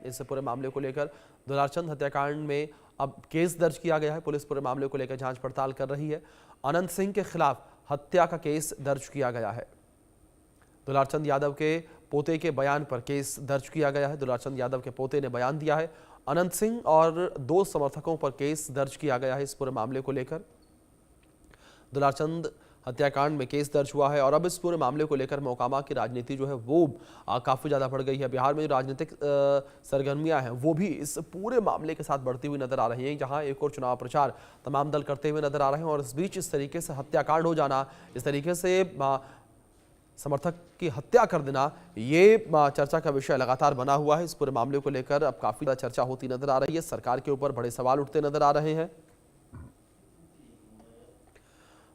इस पूरे मामले को लेकर दुलारचंद हत्याकांड में अब केस दर्ज किया गया है। पुलिस पूरे मामले को लेकर जांच पड़ताल कर रही है। अनंत सिंह के खिलाफ हत्या का केस दर्ज किया गया है। दुलारचंद यादव के पोते के बयान पर केस दर्ज किया गया है। दुलारचंद यादव के पोते ने बयान दिया है। अनंत सिंह और 2 समर्थकों पर केस दर्ज किया गया है। इस पूरे मामले को लेकर दुलारचंद हत्याकांड में केस दर्ज हुआ है और अब इस पूरे मामले को लेकर मोकामा की राजनीति जो है वो काफ़ी ज़्यादा बढ़ गई है। बिहार में जो राजनीतिक सरगर्मियां हैं वो भी इस पूरे मामले के साथ बढ़ती हुई नजर आ रही हैं, जहां एक और चुनाव प्रचार तमाम दल करते हुए नजर आ रहे हैं और इस बीच इस तरीके से हत्याकांड हो जाना, इस तरीके से समर्थक की हत्या कर देना, ये चर्चा का विषय लगातार बना हुआ है। इस पूरे मामले को लेकर अब काफ़ी ज़्यादा चर्चा होती नजर आ रही है। सरकार के ऊपर बड़े सवाल उठते नजर आ रहे हैं,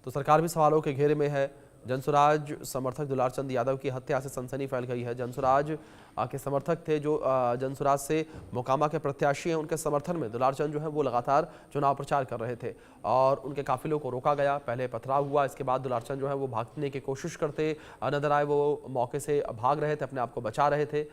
तो सरकार भी सवालों के घेरे में है। जनसुराज समर्थक दुलारचंद यादव की हत्या से सनसनी फैल गई है। जनसुराज के समर्थक थे जो जनसुराज से मोकामा के प्रत्याशी हैं, उनके समर्थन में दुलारचंद जो है वो लगातार चुनाव प्रचार कर रहे थे और उनके काफिलों को रोका गया। पहले पथराव हुआ, इसके बाद दुलारचंद जो है वो भागने की कोशिश करते नजर आए। वो मौके से भाग रहे थे, अपने आप को बचा रहे थे,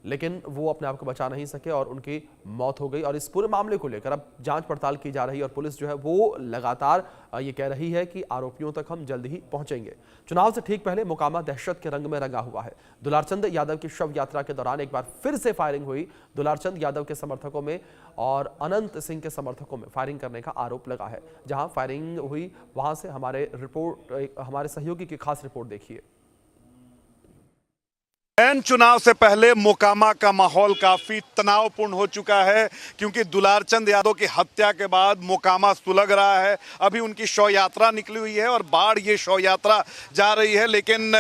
लेकिन वो अपने आप को बचा नहीं सके और उनकी मौत हो गई। और इस पूरे मामले को लेकर अब जांच पड़ताल की जा रही है और पुलिस जो है वो लगातार ये कह रही है कि आरोपियों तक हम जल्द ही पहुंचेंगे। चुनाव से ठीक पहले मोकामा दहशत के रंग में रंगा हुआ है। दुलारचंद यादव की शव यात्रा के दौरान एक बार फिर से फायरिंग हुई। दुलारचंद यादव के समर्थकों में और अनंत सिंह के समर्थकों में फायरिंग करने का आरोप लगा है। जहां फायरिंग हुई वहां से हमारे सहयोगी की खास रिपोर्ट देखिए। चुनाव से पहले मोकामा का माहौल काफी तनावपूर्ण हो चुका है, क्योंकि दुलारचंद यादव की हत्या के बाद मोकामा सुलग रहा है। अभी उनकी शव यात्रा निकली हुई है और बाढ़ ये शव यात्रा जा रही है, लेकिन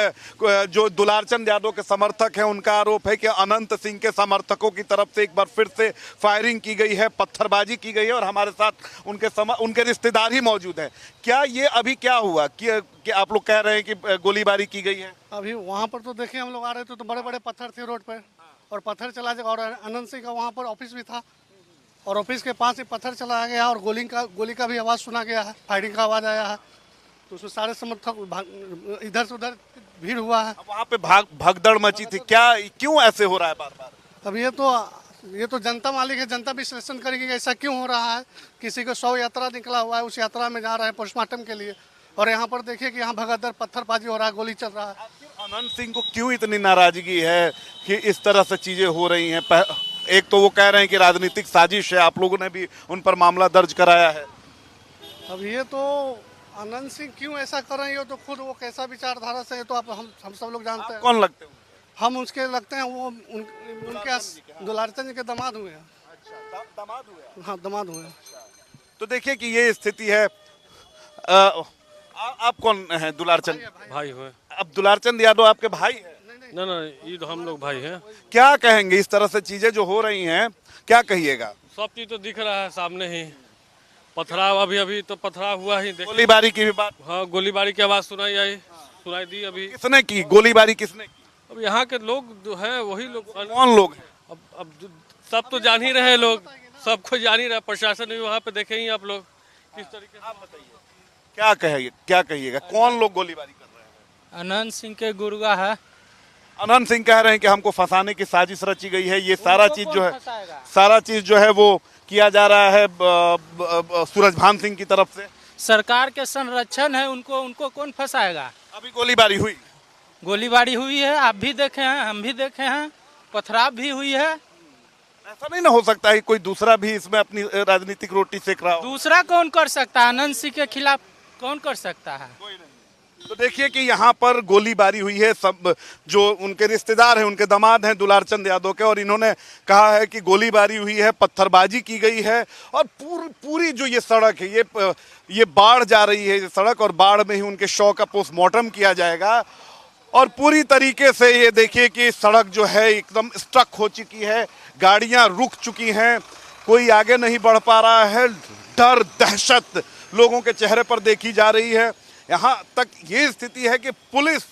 जो दुलारचंद यादव के समर्थक हैं उनका आरोप है कि अनंत सिंह के समर्थकों की तरफ से एक बार फिर से फायरिंग की गई है, पत्थरबाजी की गई है और हमारे साथ उनके रिश्तेदार ही मौजूद हैं। क्या ये अभी क्या हुआ कि आप लोग कह रहे हैं कि गोलीबारी की गई है? अभी वहाँ पर तो देखे हम लोग आ रहे थे तो बड़े बड़े पत्थर थे रोड पर और पत्थर चला गया और अनंत सिंह का वहाँ पर ऑफिस भी था और ऑफिस के पास ही पत्थर चला गया और गोली का भी आवाज़ सुना गया है, फायरिंग का आवाज़ आया है। तो उसमें सारे समर्थक इधर से उधर भीड़ हुआ है। वहाँ पे भगदड़ मची थी, क्या क्यों ऐसे हो रहा है बार बार? अब ये तो जनता मालिक है, जनता विश्लेषण करेगी कि ऐसा क्यों हो रहा है। किसी को शव यात्रा निकला हुआ है, उस यात्रा में जा रहे हैं पोस्टमार्टम के लिए और यहाँ पर देखिए कि यहाँ भगदड़ पत्थरबाजी हो रहा है, गोली चल रहा है। अनंत सिंह को क्यों इतनी नाराजगी है कि इस तरह से चीजें हो रही हैं? एक तो वो कह रहे हैं कि राजनीतिक साजिश है, आप लोगों ने भी उन पर मामला दर्ज कराया है। अब ये तो अनंत सिंह क्यों ऐसा कर रहे हैं, तो खुद वो कैसा विचारधारा से है तो हम सब लोग जानते हैं। कौन लगते हैं? हम उसके लगते हैं, वो उनके दुलारचंद के दामाद हुए हैं। अच्छा, दामाद हुए? हाँ, दामाद हुए हैं। तो देखिए कि ये स्थिति है। आप कौन है? दुलारचंद भाई हुए। अब दुलारचंद यादव आपके भाई है? नहीं, ये तो हम लोग भाई हैं। क्या कहेंगे इस तरह से चीजें जो हो रही हैं, क्या कहिएगा? सब चीज तो दिख रहा है सामने ही। पथराव अभी तो पथराव हुआ ही। गोलीबारी की भी बात? हाँ, गोलीबारी की आवाज सुनाई दी अभी। किसने की गोलीबारी? किसने की? अब यहाँ के लोग जो है वही लोग। कौन लोग हैं? अब सब तो जान ही रहे लोग, सबको जान ही रहा। प्रशासन भी वहाँ पे देखे ही आप लोग किस तरीके से। आप बताइए क्या कहिएगा, कौन लोग गोलीबारी कर रहे हैं? अनंत सिंह के गुर्गा है। अनंत सिंह कह रहे हैं कि हमको फंसाने की साजिश रची गई है। ये सारा चीज जो है वो किया जा रहा है सूरजभान सिंह की तरफ से। सरकार के संरक्षण है, उनको कौन फंसाएगा? अभी गोलीबारी हुई है, आप भी देखे हैं, हम भी देखे हैं, पथराव भी हुई है। ऐसा नहीं ना हो सकता है कोई दूसरा भी इसमें अपनी राजनीतिक रोटी सेक रहा हो? दूसरा कौन कर सकता है? अनंत सिंह के खिलाफ कौन कर सकता है? कोई नहीं। तो देखिए कि यहाँ पर गोलीबारी हुई है। सब जो उनके रिश्तेदार हैं, उनके दामाद हैं दुलारचंद यादव के, और इन्होंने कहा है कि गोलीबारी हुई है, पत्थरबाजी की गई है और पूरी जो ये सड़क है, ये बाढ़ जा रही है ये सड़क, और बाढ़ में ही उनके शव का पोस्टमार्टम किया जाएगा। और पूरी तरीके से ये देखिए कि सड़क जो है एकदम स्टक हो चुकी है, गाड़ियां रुक चुकी हैं, कोई आगे नहीं बढ़ पा रहा है। डर, दहशत लोगों के चेहरे पर देखी जा रही है। यहाँ तक ये स्थिति है कि पुलिस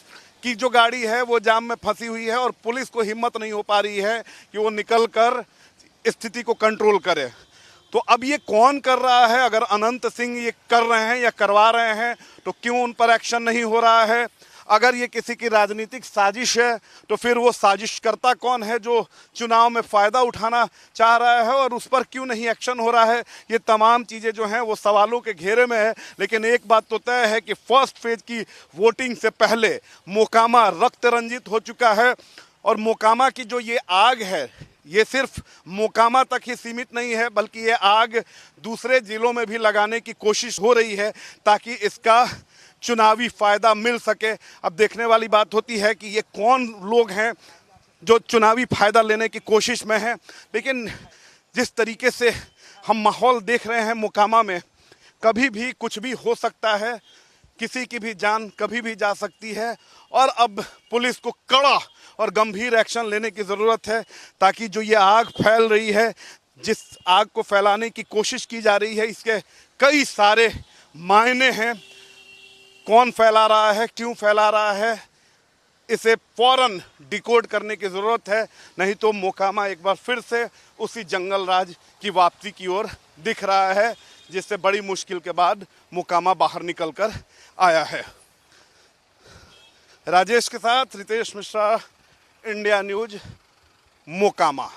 की जो गाड़ी है वो जाम में फंसी हुई है और पुलिस को हिम्मत नहीं हो पा रही है कि वो निकलकर स्थिति को कंट्रोल करे। तो अब ये कौन कर रहा है? अगर अनंत सिंह ये कर रहे हैं या करवा रहे हैं तो क्यों उन पर एक्शन नहीं हो रहा है? अगर ये किसी की राजनीतिक साजिश है तो फिर वो साजिशकर्ता कौन है जो चुनाव में फ़ायदा उठाना चाह रहा है और उस पर क्यों नहीं एक्शन हो रहा है। ये तमाम चीज़ें जो हैं वो सवालों के घेरे में है। लेकिन एक बात तो तय है कि फर्स्ट फेज की वोटिंग से पहले मोकामा रक्त रंजित हो चुका है और मोकामा की जो ये आग है ये सिर्फ मोकामा तक ही सीमित नहीं है, बल्कि ये आग दूसरे ज़िलों में भी लगाने की कोशिश हो रही है ताकि इसका चुनावी फ़ायदा मिल सके। अब देखने वाली बात होती है कि ये कौन लोग हैं जो चुनावी फ़ायदा लेने की कोशिश में हैं। लेकिन जिस तरीके से हम माहौल देख रहे हैं मोकामा में, कभी भी कुछ भी हो सकता है, किसी की भी जान कभी भी जा सकती है और अब पुलिस को कड़ा और गंभीर एक्शन लेने की ज़रूरत है ताकि जो ये आग फैल रही है, जिस आग को फैलाने की कोशिश की जा रही है, इसके कई सारे मायने हैं। कौन फैला रहा है, क्यों फैला रहा है, इसे फौरन डिकोड करने की ज़रूरत है, नहीं तो मोकामा एक बार फिर से उसी जंगल राज की वापसी की ओर दिख रहा है जिससे बड़ी मुश्किल के बाद मोकामा बाहर निकल कर आया है। राजेश के साथ रितेश मिश्रा, इंडिया न्यूज़, मोकामा।